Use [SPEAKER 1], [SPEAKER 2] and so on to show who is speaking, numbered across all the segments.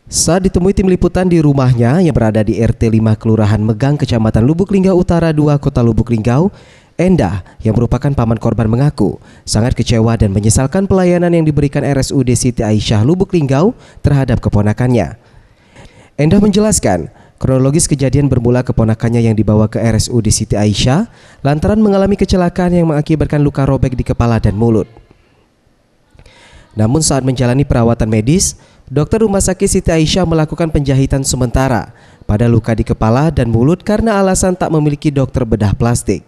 [SPEAKER 1] Saat ditemui tim liputan di rumahnya yang berada di RT 5 Kelurahan Megang, Kecamatan Lubuk Linggau Utara 2, Kota Lubuk Linggau, Endah yang merupakan paman korban mengaku sangat kecewa dan menyesalkan pelayanan yang diberikan RSUD Siti Aisyah Lubuk Linggau terhadap keponakannya. Endah menjelaskan, kronologis kejadian bermula keponakannya yang dibawa ke RSUD Siti Aisyah lantaran mengalami kecelakaan yang mengakibatkan luka robek di kepala dan mulut. Namun saat menjalani perawatan medis, dokter rumah sakit Siti Aisyah melakukan penjahitan sementara pada luka di kepala dan mulut karena alasan tak memiliki dokter bedah plastik.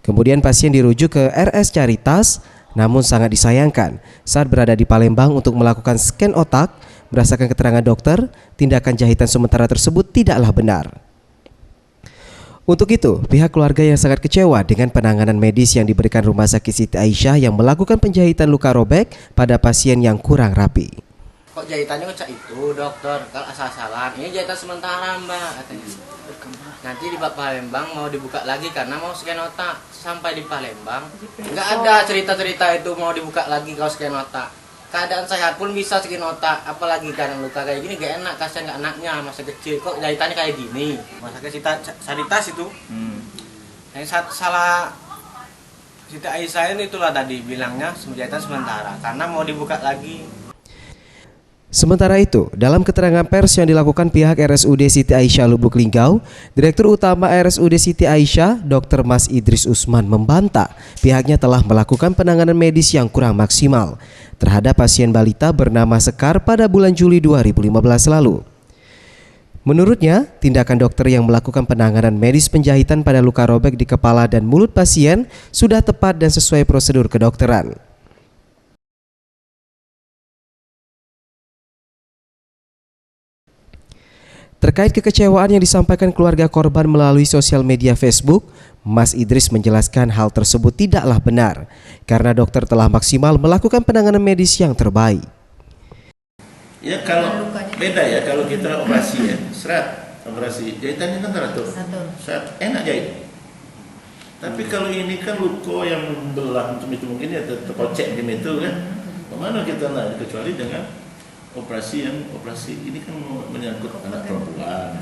[SPEAKER 1] Kemudian pasien dirujuk ke RS Caritas, namun sangat disayangkan saat berada di Palembang untuk melakukan scan otak, berdasarkan keterangan dokter, tindakan jahitan sementara tersebut tidaklah benar. Untuk itu, pihak keluarga yang sangat kecewa dengan penanganan medis yang diberikan rumah sakit Siti Aisyah yang melakukan penjahitan luka robek pada pasien yang kurang rapi.
[SPEAKER 2] Kok jahitannya ngecek itu dokter, kalau asal-asalan, ini jahitan sementara mbak katanya. Nanti di Palembang mau dibuka lagi karena mau scan otak. Sampai di Palembang nggak ada cerita-cerita itu mau dibuka lagi kalau scan otak. Keadaan sehat pun bisa scan otak, apalagi karena luka kayak gini gak enak, kasihan nggak anaknya masih kecil, kok jahitannya kayak gini. Masa ke Sanitas itu yang salah Siti Aisyah itulah tadi bilangnya jahitan sementara karena mau dibuka lagi.
[SPEAKER 1] Sementara itu, dalam keterangan pers yang dilakukan pihak RSUD Siti Aisyah Lubuk Linggau, Direktur Utama RSUD Siti Aisyah, Dr. Mas Idris Usman membantah pihaknya telah melakukan penanganan medis yang kurang maksimal terhadap pasien balita bernama Sekar pada bulan Juli 2015 lalu. Menurutnya, tindakan dokter yang melakukan penanganan medis penjahitan pada luka robek di kepala dan mulut pasien sudah tepat dan sesuai prosedur kedokteran. Terkait kekecewaan yang disampaikan keluarga korban melalui sosial media Facebook, Mas Idris menjelaskan hal tersebut tidaklah benar karena dokter telah maksimal melakukan penanganan medis yang terbaik.
[SPEAKER 3] Ya kalau beda ya, kalau kita operasi ya, operasi jahitannya kan teratur, enak jahit. Tapi kalau ini kan luka yang membelah itu mungkin ya terkocek gitu itu kan, kemana kita nak kecuali dengan operasi ini kan menyangkut anak perempuan.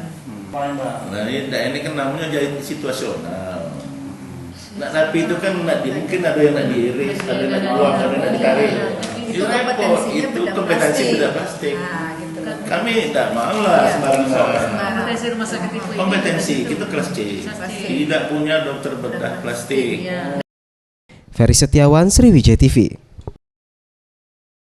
[SPEAKER 3] Nah ini kan namanya jahit situasional. Nah tapi itu kan mungkin ada yang nak diiris, ada yang nak dibuang, ada yang nak ditarik. Itu repot, itu kompetensi bedah plastik. Kami tidak mau lah sembarangan. Kompetensi kita kelas C, tidak punya dokter bedah plastik.
[SPEAKER 1] Ferry Setiawan, Sriwijaya TV.